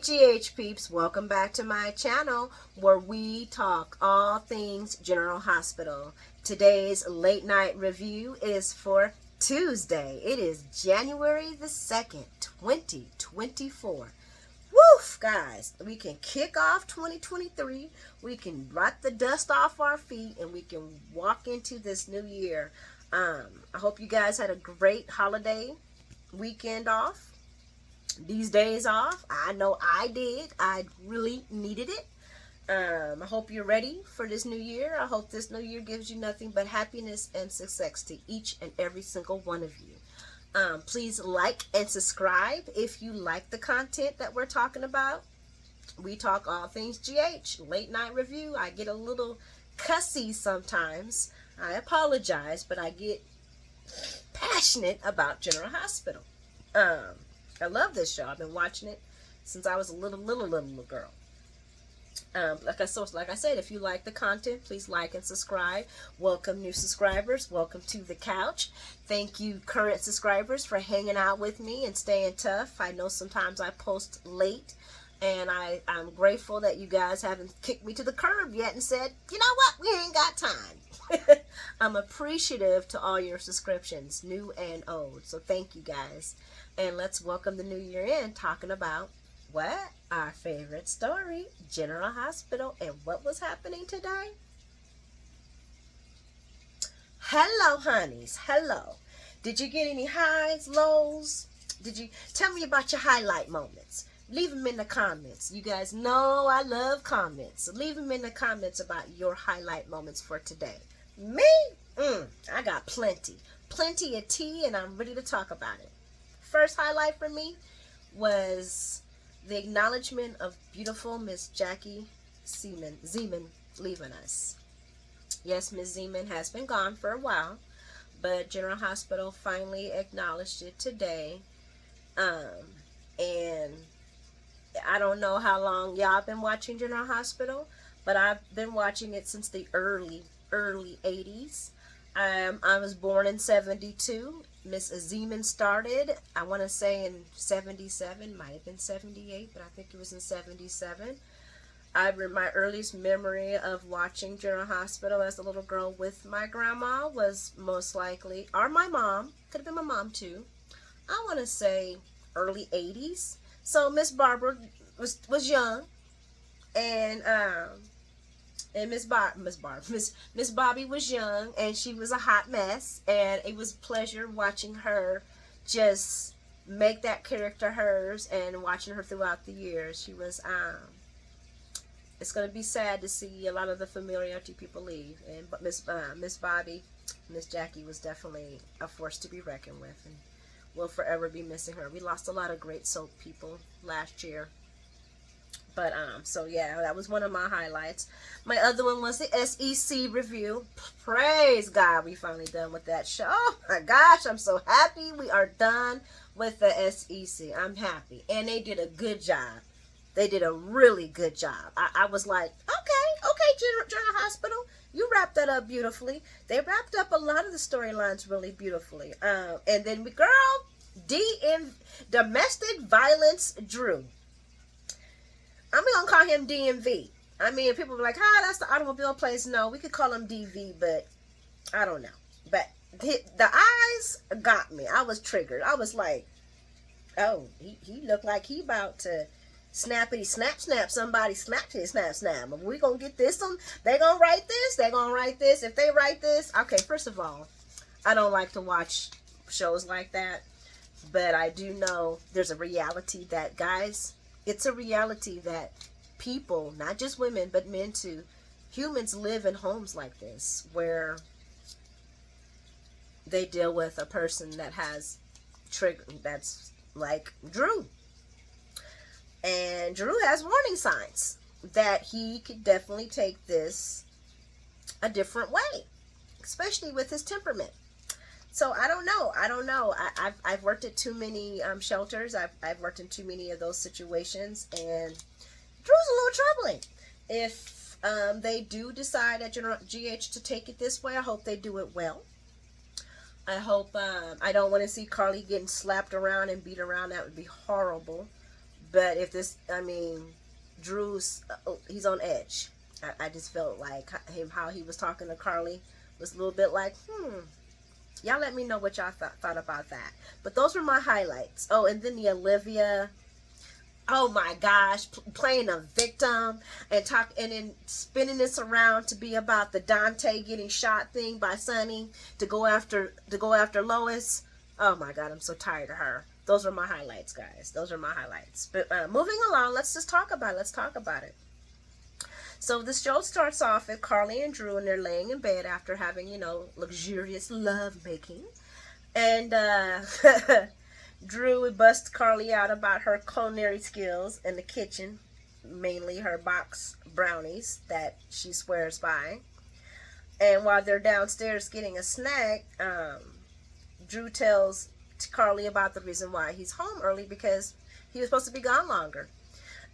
Hey GH peeps, welcome back to my channel where we talk all things General Hospital. Today's late night review is for Tuesday. It is January the 2nd, 2024. Woof, guys, we can kick off 2023, we can wipe the dust off our feet, and we can walk into this new year. I hope you guys had a great holiday weekend off. These days off. I know I did. I really needed it. I hope you're ready for this new year. I hope this new year gives you nothing but happiness and success to each and every single one of you. Please like and subscribe if you like the content that we're talking about. We talk all things GH, late night review. I get a little cussy sometimes. I apologize, but I get passionate about General Hospital. I love this show. I've been watching it since I was a little girl. Like I said, if you like the content, please like and subscribe. Welcome new subscribers. Welcome to the couch. Thank you current subscribers for hanging out with me and staying tough. I know sometimes I post late, and I'm grateful that you guys haven't kicked me to the curb yet and said, you know what, we ain't got time. I'm appreciative to all your subscriptions, new and old. So thank you guys. And let's welcome the new year in talking about what? Our favorite story, General Hospital, and what was happening today. Hello, honeys. Hello. Did you get any highs, lows? Did you tell me about your highlight moments? Leave them in the comments. You guys know I love comments. So leave them in the comments about your highlight moments for today. Me? I got plenty. Plenty of tea, and I'm ready to talk about it. First highlight for me was the acknowledgement of beautiful Miss Jackie Zeman leaving us. Yes, Miss Zeman has been gone for a while, but General Hospital finally acknowledged it today. And I don't know how long y'all been watching General Hospital, but I've been watching it since the early 80s. I was born in 72. Miss Zeman started, I want to say in 77, might have been 78, but I think it was in 77. My earliest memory of watching General Hospital as a little girl with my grandma was most likely, or my mom, could have been my mom too, I want to say early 80s. So Miss Barbara was young, and Miss Bobby was young, and she was a hot mess, and it was a pleasure watching her just make that character hers and watching her throughout the years. She was it's going to be sad to see a lot of the familiarity people leave, but Miss Bobby, Miss Jackie was definitely a force to be reckoned with, and we'll forever be missing her. We lost a lot of great soap people last year. But so yeah, that was one of my highlights. My other one was the SEC review. Praise God, we finally done with that show. Oh my gosh, I'm so happy we are done with the SEC. I'm happy, and they did a good job. They did a really good job. I was like, okay, General Hospital, you wrapped that up beautifully. They wrapped up a lot of the storylines really beautifully. And then domestic violence Drew. I'm going to call him DMV. I mean, people be like, that's the automobile place. No, we could call him DV, but I don't know. But the eyes got me. I was triggered. I was like, oh, he looked like he about to snappity snap somebody snappity snap. We going to get this one. They going to write this. They going to write this. If they write this. Okay, first of all, I don't like to watch shows like that. But I do know there's a reality that, guys, it's a reality that people, not just women, but men too, humans live in homes like this where they deal with a person that has that's like Drew. And Drew has warning signs that he could definitely take this a different way, especially with his temperament. So I don't know. I've worked at too many shelters. I've worked in too many of those situations, and Drew's a little troubling. If they do decide at GH to take it this way, I hope they do it well. I hope I don't want to see Carly getting slapped around and beat around. That would be horrible. But if this, I mean, Drew's, he's on edge. I just felt like how he was talking to Carly was a little bit like, y'all let me know what y'all thought about that. But those were my highlights. Oh, and then the Olivia, oh my gosh, playing a victim and then spinning this around to be about the Dante getting shot thing by Sonny to go after Lois. Oh my God, I'm so tired of her. Those are my highlights, guys. Those are my highlights. But moving along, let's just talk about it. Let's talk about it. So the show starts off with Carly and Drew, and they're laying in bed after having, luxurious love making. And Drew would bust Carly out about her culinary skills in the kitchen, mainly her box brownies that she swears by. And while they're downstairs getting a snack, Drew tells Carly about the reason why he's home early, because he was supposed to be gone longer.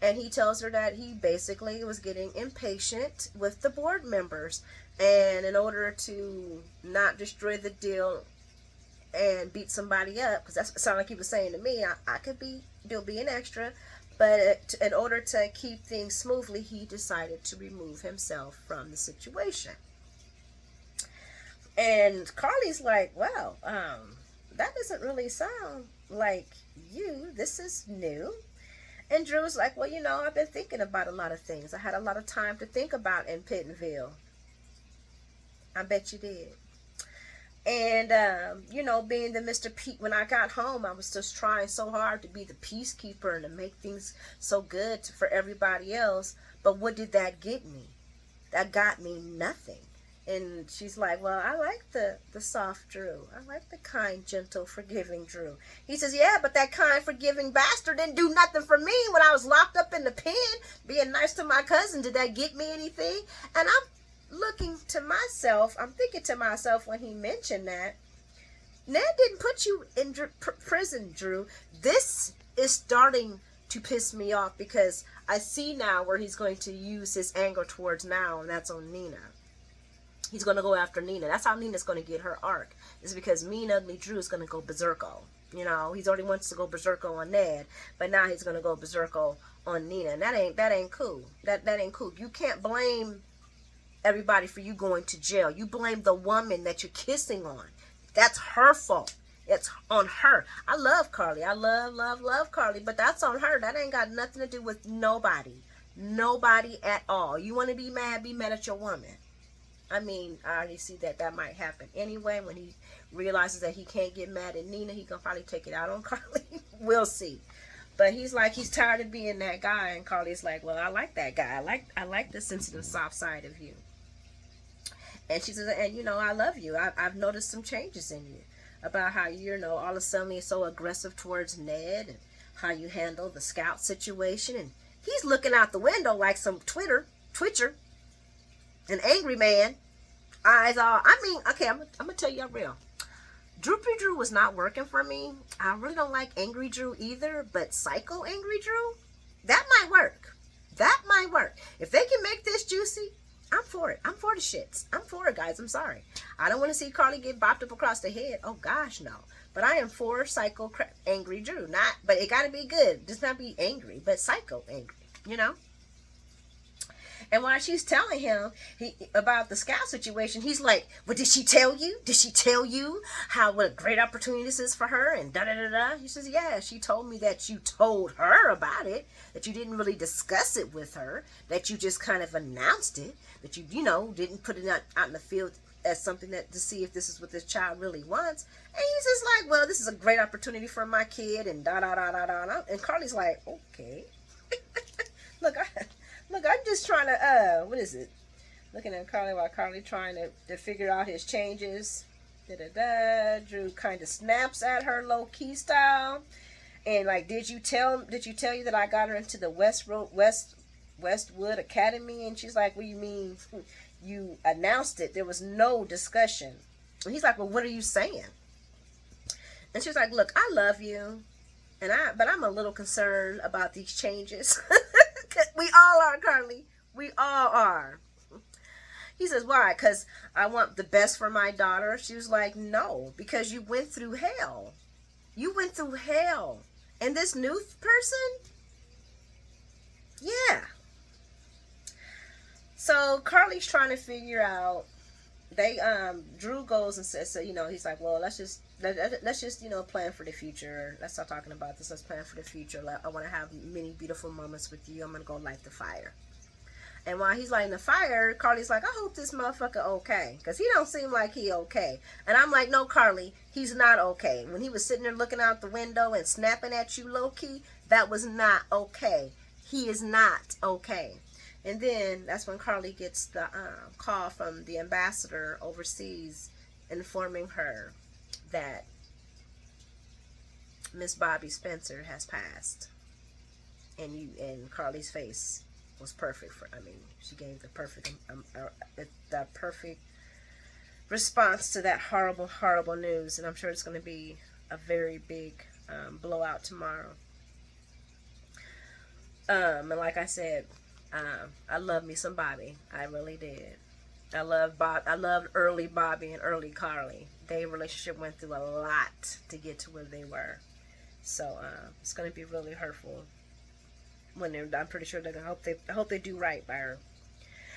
And he tells her that he basically was getting impatient with the board members. And in order to not destroy the deal and beat somebody up, because that sounded like he was saying to me, I could be an extra. But in order to keep things smoothly, he decided to remove himself from the situation. And Carly's like, well, that doesn't really sound like you. This is new. And Drew's like, well, I've been thinking about a lot of things. I had a lot of time to think about in Pittenville. I bet you did. And, being the Mr. Pete, when I got home, I was just trying so hard to be the peacekeeper and to make things so good for everybody else. But what did that get me? That got me nothing. And she's like, well, I like the soft Drew. I like the kind, gentle, forgiving Drew. He says, yeah, but that kind, forgiving bastard didn't do nothing for me when I was locked up in the pen being nice to my cousin. Did that get me anything? And I'm thinking to myself when he mentioned that, Ned didn't put you in prison, Drew. This is starting to piss me off because I see now where he's going to use his anger towards now, and that's on Nina. He's going to go after Nina. That's how Nina's going to get her arc. It's because Mean Ugly Drew is going to go berserko. He's already wants to go berserko on Ned, but now he's going to go berserko on Nina. And that ain't cool. That ain't cool. You can't blame everybody for you going to jail. You blame the woman that you're kissing on. That's her fault. It's on her. I love Carly. I love Carly, but that's on her. That ain't got nothing to do with nobody. Nobody at all. You want to be mad at your woman. I mean, I already see that might happen anyway. When he realizes that he can't get mad at Nina, he can probably take it out on Carly. We'll see. But he's tired of being that guy, and Carly's like, well, I like that guy. I like the sensitive, soft side of you. And she says, and I love you. I've noticed some changes in you about how you're, all of a sudden you're so aggressive towards Ned, and how you handle the Scout situation. And he's looking out the window like some twitcher. An angry man. Eyes all. Okay, I'm gonna tell you real. Droopy Drew was not working for me. I really don't like Angry Drew either, but Psycho Angry Drew, that might work. That might work. If they can make this juicy, I'm for it. I'm for the shits. I'm for it, guys. I'm sorry. I don't want to see Carly get bopped up across the head. Oh gosh, no. But I am for Psycho Angry Drew. But it gotta be good. Just not be angry, but Psycho angry. And while she's telling him about the Scout situation, he's like, well, did she tell you? Did she tell you what a great opportunity this is for her? And da-da-da-da. He says, yeah, she told me that you told her about it, that you didn't really discuss it with her, that you just kind of announced it, that you didn't put it out in the field as something to see if this is what this child really wants. And he's just like, well, this is a great opportunity for my kid, and da-da-da-da-da. And Carly's like, okay. Look, I'm just trying to, what is it? Looking at Carly while Carly trying to figure out his changes. Drew kind of snaps at her low-key style. And like, did you tell you that I got her into the Westwood Academy? And she's like, what do you mean? You announced it. There was no discussion. And he's like, well, what are you saying? And she's like, look, I love you. But I'm a little concerned about these changes. We all are, Carly. We all are. He says, why? Because I want the best for my daughter. She was like, no, because you went through hell. You went through hell. And this new person, So Carly's trying to figure out. They Drew goes and says, so he's like, well, let's just plan for the future. Let's start talking about this. Let's plan for the future. I want to have many beautiful moments with you. I'm gonna go light the fire. And while he's lighting the fire, Carly's like, I hope this motherfucker okay, because he don't seem like he okay. And I'm like, no, Carly, he's not okay. When he was sitting there looking out the window and snapping at you low key, that was not okay. He is not okay. And then that's when Carly gets the call from the ambassador overseas informing her that Miss Bobby Spencer has passed. And Carly's face was perfect she gave the perfect response to that horrible news. And I'm sure it's going to be a very big blowout tomorrow. And like I said, I love me some Bobby. I really did. I loved early Bobby and early Carly. Their relationship went through a lot to get to where they were. So it's going to be really hurtful when I'm pretty sure they're gonna hope they do right by her.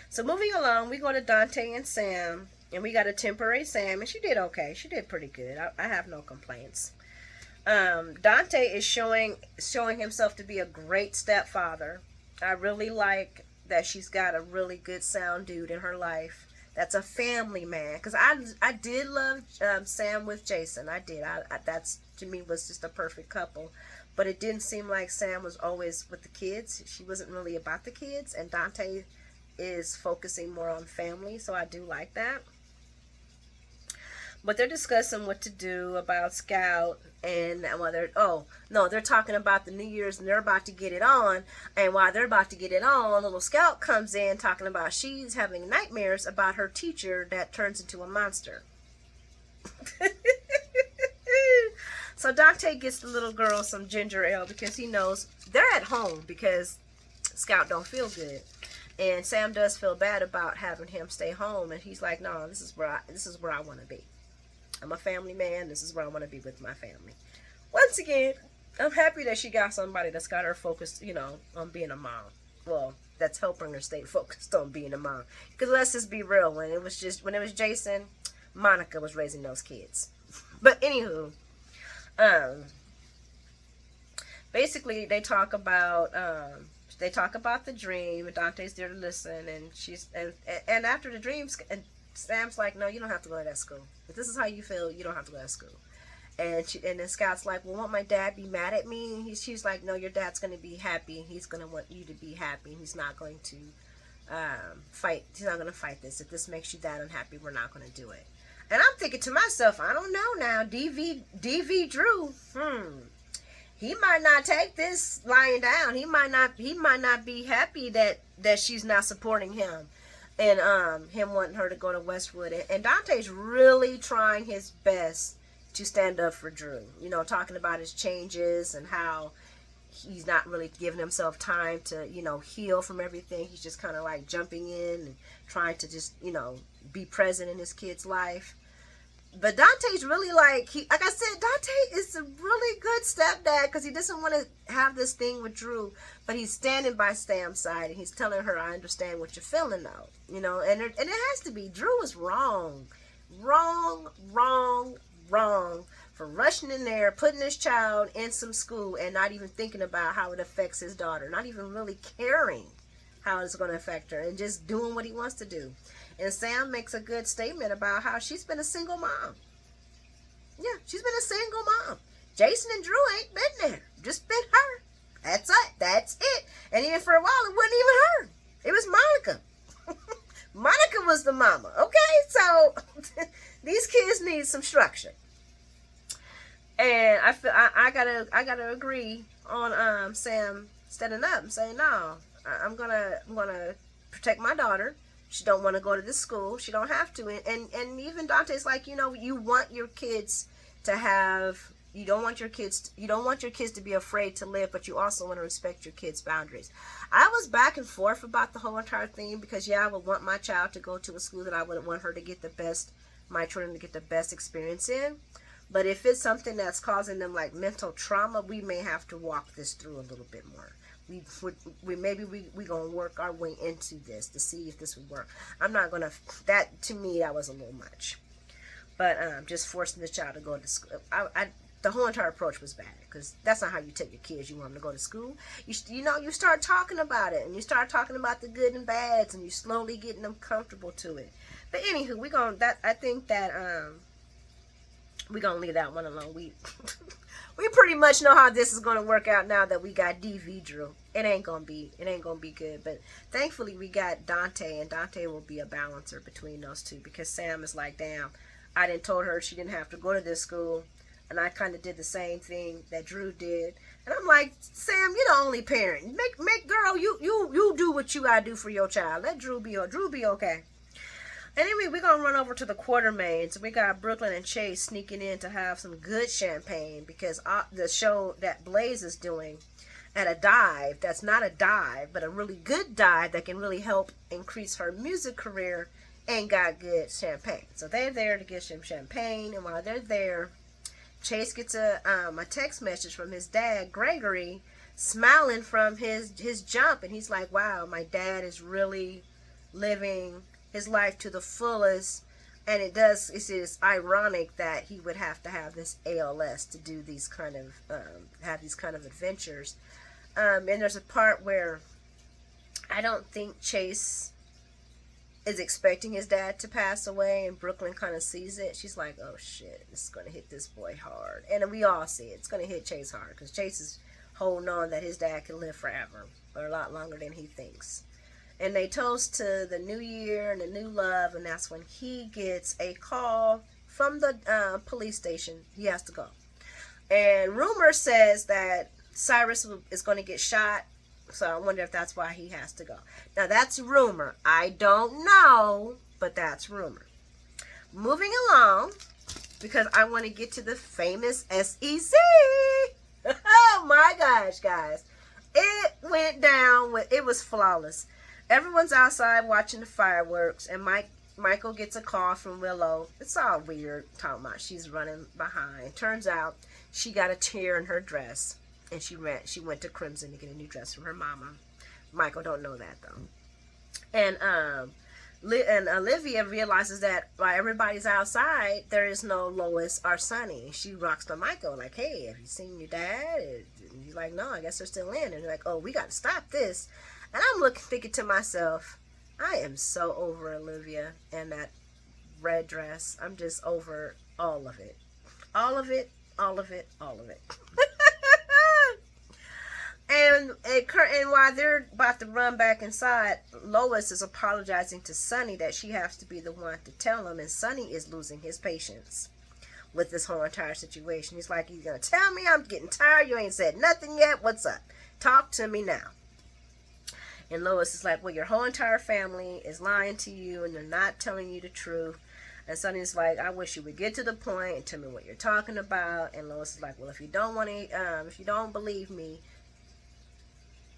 So moving along, we go to Dante and Sam, and we got a temporary Sam, and she did okay. She did pretty good. I have no complaints. Dante is showing himself to be a great stepfather. I really like that she's got a really good sound dude in her life. That's a family man. Because I did love Sam with Jason. I did. That's, to me, was just a perfect couple. But it didn't seem like Sam was always with the kids. She wasn't really about the kids. And Dante is focusing more on family. So I do like that. But they're discussing what to do about Scout. And they're talking about the New Year's and they're about to get it on. And while they're about to get it on, little Scout comes in talking about she's having nightmares about her teacher that turns into a monster. So Dante gets the little girl some ginger ale because he knows they're at home because Scout don't feel good. And Sam does feel bad about having him stay home. And he's like, no, this is where I want to be. I'm a family man. This is where I want to be with my family. Once again, I'm happy that she got somebody that's got her focused, on being a mom. Well, that's helping her stay focused on being a mom. Because let's just be real. When it was Jason, Monica was raising those kids. But anywho, basically they talk about the dream, and Dante's there to listen, and after the dreams, and Sam's like, no, you don't have to go to that school. If this is how you feel, you don't have to go to that school. And then Scout's like, well, won't my dad be mad at me? And she's like, no, your dad's going to be happy. He's going to want you to be happy. He's not going to fight. He's not going to fight this. If this makes you that unhappy, we're not going to do it. And I'm thinking to myself, I don't know now. DV Drew, he might not take this lying down. He might not be happy that she's not supporting him. And him wanting her to go to Westwood. And Dante's really trying his best to stand up for Drew. Talking about his changes and how he's not really giving himself time to, heal from everything. He's just kind of like jumping in and trying to just, be present in his kid's life. But Dante's really like I said, Dante is a really good stepdad because he doesn't want to have this thing with Drew, but he's standing by Sam's side and he's telling her, I understand what you're feeling though, and it has to be. Drew is wrong for rushing in there, putting his child in some school and not even thinking about how it affects his daughter, not even really caring how it's going to affect her, and just doing what he wants to do. And Sam makes a good statement about how she's been a single mom. Yeah, she's been a single mom. Jason and Drew ain't been there. Just been her. That's it. That's it. And even for a while, it wasn't even her. It was Monica. Monica was the mama. Okay, so these kids need some structure. And I feel I gotta agree on Sam standing up and saying, no, I'm gonna protect my daughter. She don't want to go to this school. She don't have to. And even Dante's like, you want your kids to have, you don't want your kids to be afraid to live, but you also want to respect your kids' boundaries. I was back and forth about the whole entire thing because I would want my child to go to a school that I would want her to get my children to get the best experience in. But if it's something that's causing them like mental trauma, we may have to walk this through a little bit more. we maybe we gonna work our way into this to see if this would work. I'm not gonna, that to me that was a little much, but just forcing the child to go to school. The whole entire approach was bad, because that's not how you tell your kids you want them to go to school. You start talking about it, and you start talking about the good and bads, and you slowly getting them comfortable to it. But anywho, I think that we're gonna leave that one alone. We pretty much know how this is gonna work out now that we got DV Drew. It ain't gonna be good. But thankfully we got Dante, and Dante will be a balancer between those two, because Sam is like, damn, I didn't told her she didn't have to go to this school, and I kind of did the same thing that Drew did. And I'm like, Sam, you're the only parent. Make girl, you do what you gotta do for your child. Let Drew be okay. Anyway, we're going to run over to the Quartermains. We got Brooklyn and Chase sneaking in to have some good champagne, because the show that Blaze is doing at a dive, that's not a dive, but a really good dive that can really help increase her music career, and got good champagne. So they're there to get some champagne, and while they're there, Chase gets a text message from his dad, Gregory, smiling from his jump, and he's like, wow, my dad is really living his life to the fullest. And it is ironic that he would have to have this ALS to do these kind of have these kind of adventures. And there's a part where I don't think Chase is expecting his dad to pass away, and Brooklyn kind of sees it. She's like, oh shit, this is going to hit this boy hard. And we all see it. It's going to hit Chase hard, because Chase is holding on that his dad can live forever, or a lot longer than he thinks. And they toast to the new year and the new love, and that's when he gets a call from the police station. He has to go. And rumor says that Cyrus is going to get shot, so I wonder if that's why he has to go. Now, that's rumor. I don't know, but that's rumor. Moving along, because I want to get to the famous SEC. Oh my gosh, guys. It went down. It was flawless. Everyone's outside watching the fireworks, and Michael gets a call from Willow. It's all weird, talking about she's running behind. Turns out she got a tear in her dress, and she went to Crimson to get a new dress from her mama. Michael don't know that though. And Olivia realizes that while everybody's outside, there is no Lois or Sonny. She rocks to Michael like, hey, have you seen your dad? And he's like, no, I guess they're still in. And they're like, oh, we got to stop this. And I'm thinking to myself, I am so over Olivia and that red dress. I'm just over all of it. All of it, all of it, all of it. And while they're about to run back inside, Lois is apologizing to Sonny that she has to be the one to tell him. And Sonny is losing his patience with this whole entire situation. He's like, you going to tell me? I'm getting tired. You ain't said nothing yet. What's up? Talk to me now. And Lois is like, well, your whole entire family is lying to you, and they're not telling you the truth. And Sonny's like, I wish you would get to the point and tell me what you're talking about. And Lois is like, well, if you don't want to, if you don't believe me,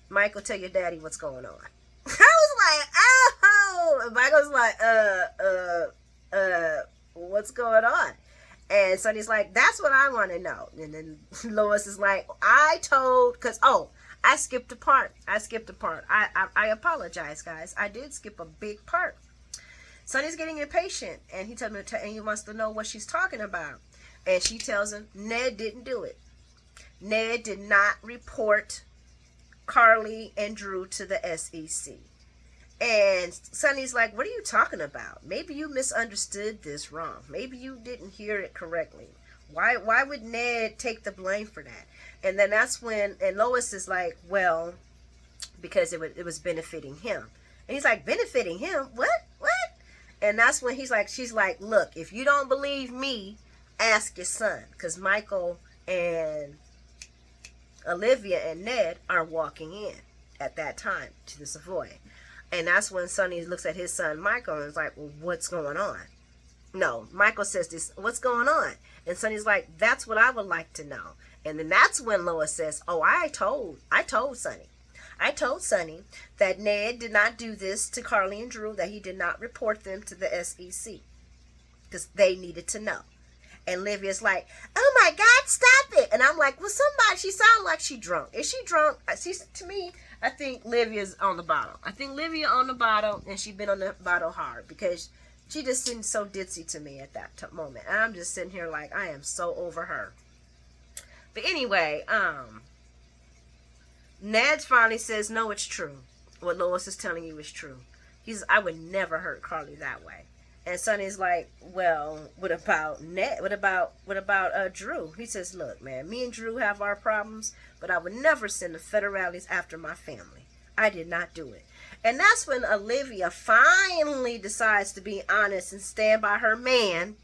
Michael, tell your daddy what's going on. I was like, oh! And Michael's like, what's going on? And Sonny's like, that's what I want to know. And then Lois is like, I skipped a part. I apologize, guys. I did skip a big part. Sonny's getting impatient, and he tells me and he wants to know what she's talking about. And she tells him Ned didn't do it. Ned did not report Carly and Drew to the SEC. And Sonny's like, what are you talking about? Maybe you misunderstood this wrong. Maybe you didn't hear it correctly. Why would Ned take the blame for that? And then that's when, and Lois is like, well, because it was benefiting him. And he's like, benefiting him? What? And that's when she's like, look, if you don't believe me, ask your son. Because Michael and Olivia and Ned are walking in at that time to the Savoy. And that's when Sonny looks at his son Michael and is like, well, what's going on? No, Michael says this, what's going on? And Sonny's like, that's what I would like to know. And then that's when Lois says, oh, I told Sonny. I told Sonny that Ned did not do this to Carly and Drew, that he did not report them to the SEC. Because they needed to know. And Livia's like, oh my God, stop it. And I'm like, well, she sounds like she drunk. Is she drunk? To me, I think Livia's on the bottle. I think Livia on the bottle, and she been on the bottle hard because she just seemed so ditzy to me at that moment. And I'm just sitting here like, I am so over her. But anyway, Ned finally says, no, it's true. What Lois is telling you is true. I would never hurt Carly that way. And Sonny's like, well, what about Ned? What about Drew? He says, look, man, me and Drew have our problems, but I would never send the federales after my family. I did not do it. And that's when Olivia finally decides to be honest and stand by her man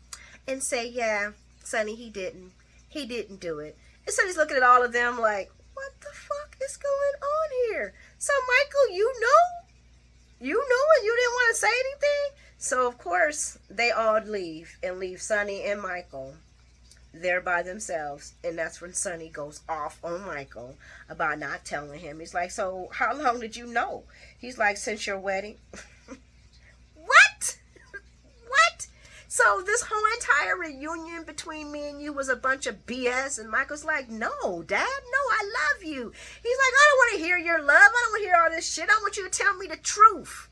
and say, yeah, Sonny, he didn't do it. And Sonny's looking at all of them like, what the fuck is going on here? So, Michael, you know and you didn't want to say anything? So, of course, they all leave Sonny and Michael there by themselves. And that's when Sonny goes off on Michael about not telling him. He's like, so how long did you know? He's like, since your wedding. What? What? So this whole entire reunion between me and you was a bunch of BS? And Michael's like, no, Dad, no, I love you. He's like, I don't want to hear your love. I don't want to hear all this shit. I want you to tell me the truth.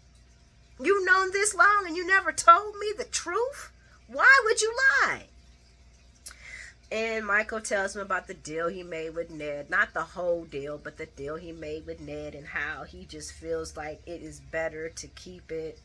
You've known this long and you never told me the truth? Why would you lie? And Michael tells him about the deal he made with Ned. Not the whole deal, but the deal he made with Ned and how he just feels like it is better to keep it.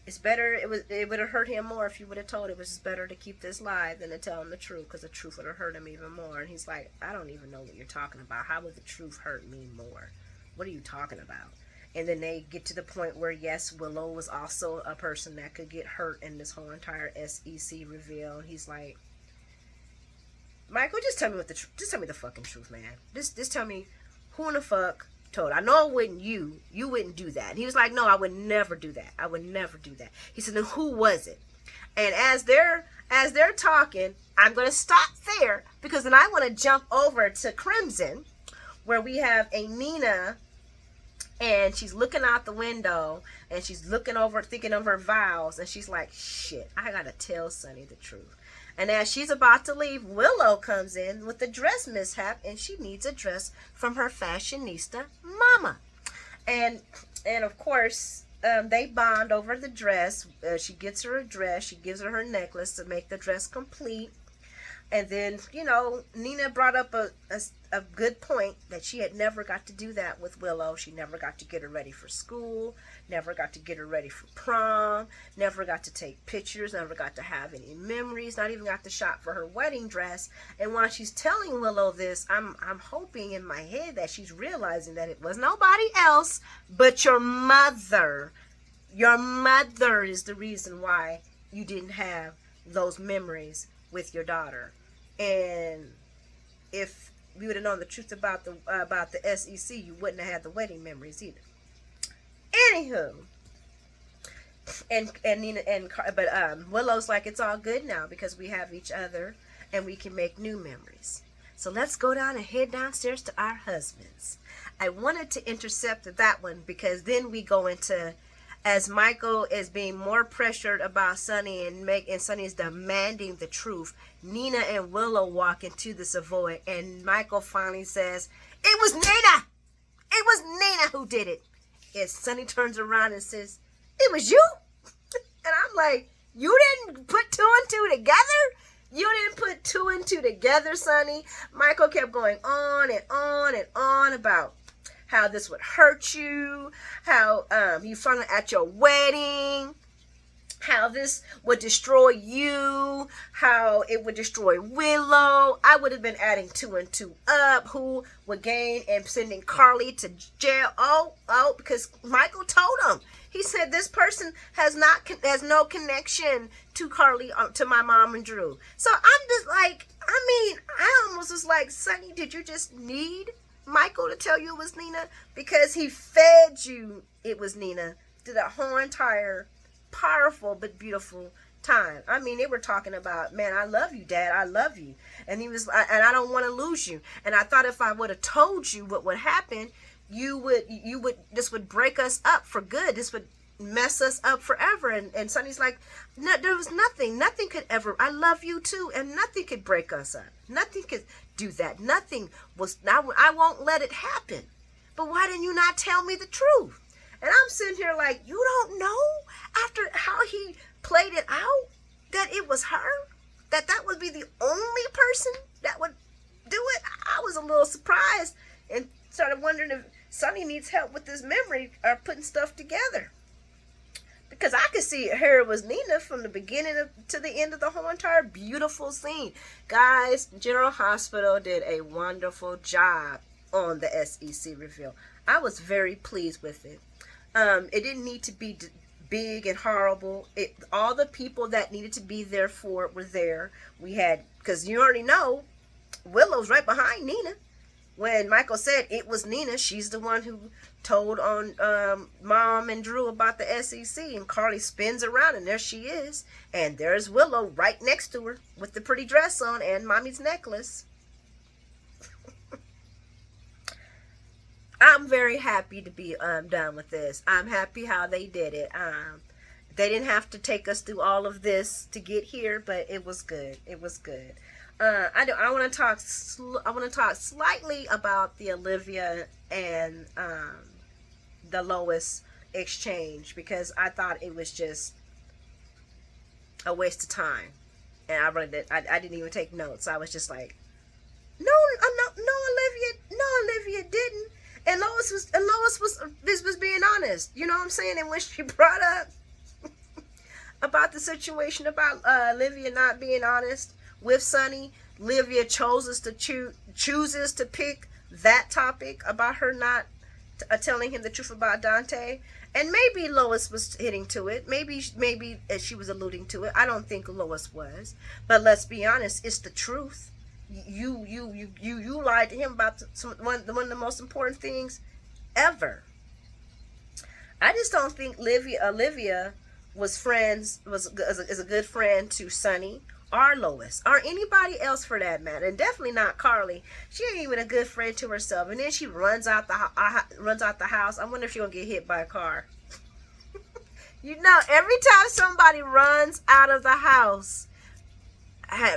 It's better, it would have hurt him more if you would have told it was just better to keep this lie than to tell him the truth, because the truth would have hurt him even more. And he's like, I don't even know what you're talking about. How would the truth hurt me more? What are you talking about? And then they get to the point where, yes, Willow was also a person that could get hurt in this whole entire SEC reveal. And he's like, Michael, just tell me just tell me the fucking truth, man. Just tell me who in the fuck told. I know it wasn't you. You wouldn't do that. And he was like, no, I would never do that. I would never do that. He said, then who was it? And as they're talking, I'm going to stop there because then I want to jump over to Crimson, where we have a Nina. And she's looking out the window, and she's looking over, thinking of her vows, and she's like, shit, I gotta tell Sonny the truth. And as she's about to leave, Willow comes in with a dress mishap, and she needs a dress from her fashionista mama. And of course, they bond over the dress. She gets her a dress. She gives her necklace to make the dress complete. And then, Nina brought up a good point that she had never got to do that with Willow. She never got to get her ready for school, never got to get her ready for prom, never got to take pictures, never got to have any memories, not even got to shop for her wedding dress. And while she's telling Willow this, I'm hoping in my head that she's realizing that it was nobody else but your mother. Your mother is the reason why you didn't have those memories with your daughter. And if we would have known the truth about the SEC, you wouldn't have had the wedding memories either. Anywho, and Nina but Willow's like, it's all good now because we have each other and we can make new memories. So let's go down and head downstairs to our husbands. I wanted to intercept that one because then we go into, as Michael is being more pressured about Sonny and Sonny is demanding the truth, Nina and Willow walk into the Savoy, and Michael finally says, it was Nina! It was Nina who did it. And Sonny turns around and says, it was you? And I'm like, you didn't put two and two together? You didn't put two and two together, Sonny? Michael kept going on and on and on about how this would hurt you, how you found out at your wedding, how this would destroy you, how it would destroy Willow. I would have been adding two and two up, who would gain, and sending Carly to jail. Oh, because Michael told him. He said this person has no connection to Carly, to my mom and Drew. So I'm just like, I almost was like, Sonny, did you just need Michael to tell you it was Nina? Because he fed you it was Nina through that whole entire powerful but beautiful time. They were talking about, man, I love you, Dad, I love you. And he was, and I don't want to lose you. And I thought if I would have told you what would happen, you would this would break us up for good. This would mess us up forever. And Sonny's like, no, there was nothing could ever, I love you too, and nothing could break us up. Nothing could do that. Nothing was, I won't let it happen. But why didn't you not tell me the truth? And I'm sitting here like, you don't know after how he played it out that it was her? That would be the only person that would do it? I was a little surprised and started wondering if Sonny needs help with his memory or putting stuff together. Because I could see her it was Nina from the beginning to the end of the whole entire beautiful scene. Guys, General Hospital did a wonderful job on the SEC reveal. I was very pleased with it. It didn't need to be big and horrible. All the people that needed to be there for it were there. We had, because you already know, Willow's right behind Nina. When Michael said it was Nina, she's the one who told on Mom and Drew about the SEC, and Carly spins around and there she is, and there's Willow right next to her with the pretty dress on and Mommy's necklace. I'm very happy to be done with this. I'm happy how they did it. They didn't have to take us through all of this to get here, but it was good. It was good. I want to talk. I want to talk slightly about the Olivia and the Lois exchange, because I thought it was just a waste of time, and I didn't even take notes. I was just like, no, Olivia didn't. And Lois was being honest. You know what I'm saying? And when she brought up about the situation about Olivia not being honest with Sonny, Olivia chooses to pick that topic about her not telling him the truth about Dante. And maybe Lois was hitting to it. Maybe she was alluding to it. I don't think Lois was. But let's be honest, it's the truth. You lied to him about one of the most important things ever. I just don't think Olivia was a good friend to Sonny or Lois or anybody else for that matter, and definitely not Carly. She ain't even a good friend to herself. And then she runs out the house. I wonder if she's gonna get hit by a car. You know, every time somebody runs out of the house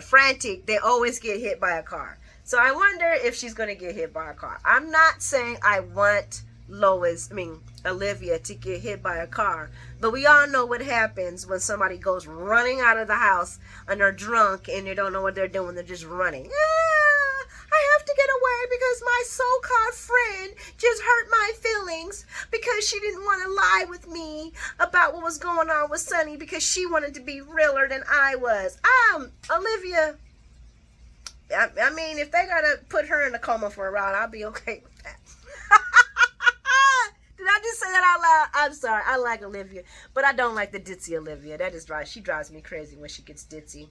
frantic, they always get hit by a car. So I wonder if she's going to get hit by a car. I'm not saying I want Olivia to get hit by a car, but we all know what happens when somebody goes running out of the house and they're drunk and they don't know what they're doing. They're just running. I have to get away because my so-called friend just hurt my feelings because she didn't want to lie with me about what was going on with Sonny because she wanted to be realer than I was. Olivia, I mean, if they gotta put her in a coma for a while, I'll be okay with that. Did I just say that out loud? I'm sorry. I like Olivia, but I don't like the ditzy Olivia. That is right. She drives me crazy when she gets ditzy.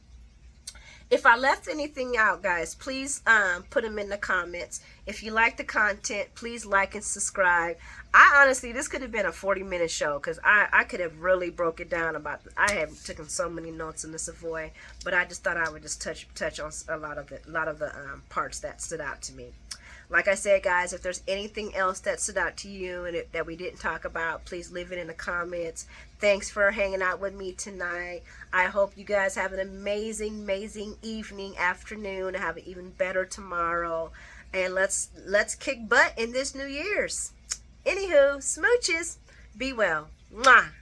If I left anything out, guys, please put them in the comments. If you like the content, please like and subscribe. Honestly, this could have been a 40-minute show because I could have really broke it down about. I have taken so many notes in the Savoy, but I just thought I would just touch on a lot of the parts that stood out to me. Like I said, guys, if there's anything else that stood out to you and that we didn't talk about, please leave it in the comments. Thanks for hanging out with me tonight. I hope you guys have an amazing, amazing evening, afternoon, and have an even better tomorrow. And let's kick butt in this New Year's. Anywho, smooches. Be well. Mwah.